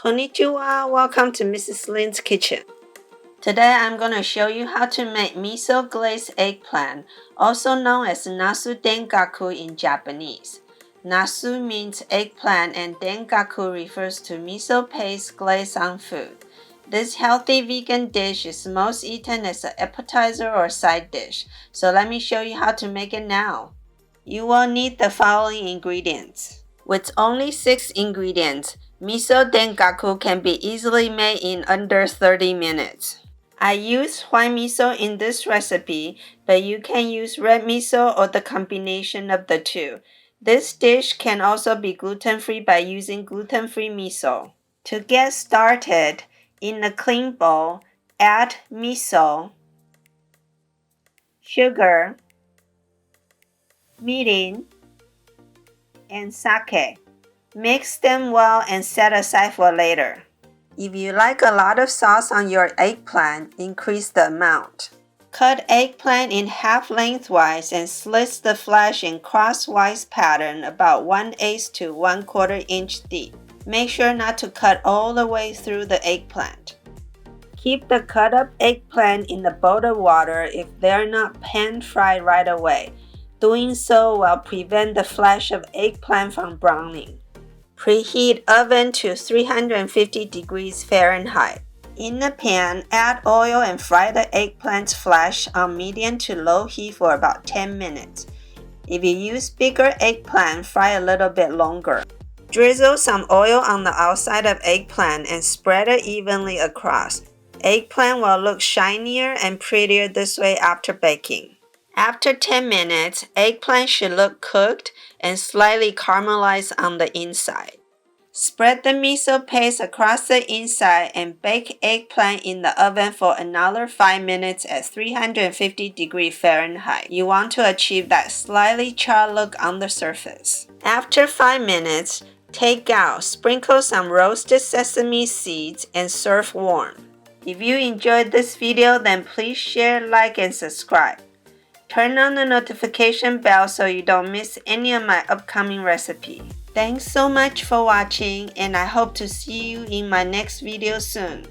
Konnichiwa, welcome to Mrs. Lin's kitchen. Today I'm going to show you how to make miso glazed eggplant, also known as Nasu Dengaku in Japanese. Nasu means eggplant and Dengaku refers to miso paste glazed on food. This healthy vegan dish is most eaten as an appetizer or side dish, so let me show you how to make it now. You will need the following ingredients. With only 6 ingredients, miso dengaku can be easily made in under 30 minutes. I use white miso in this recipe, but you can use red miso or the combination of the two. This dish can also be gluten-free by using gluten-free miso. To get started, in a clean bowl, add miso, sugar, mirin, and sake. Mix them well and set aside for later. If you like a lot of sauce on your eggplant, increase the amount. Cut eggplant in half lengthwise and slit the flesh in crosswise pattern about 1/8 to 1/4 inch deep. Make sure not to cut all the way through the eggplant. Keep the cut up eggplant in the bowl of water if they're not pan-fried right away. Doing so will prevent the flesh of eggplant from browning. Preheat oven to 350 degrees Fahrenheit. In the pan, add oil and fry the eggplant flesh on medium to low heat for about 10 minutes. If you use bigger eggplant, fry a little bit longer. Drizzle some oil on the outside of eggplant and spread it evenly across. Eggplant will look shinier and prettier this way after baking. After 10 minutes, eggplant should look cooked and slightly caramelized on the inside. Spread the miso paste across the inside and bake eggplant in the oven for another 5 minutes at 350 degrees Fahrenheit. You want to achieve that slightly charred look on the surface. After 5 minutes, take out, sprinkle some roasted sesame seeds, and serve warm. If you enjoyed this video, then please share, like, and subscribe. Turn on the notification bell so you don't miss any of my upcoming recipes. Thanks so much for watching, and I hope to see you in my next video soon.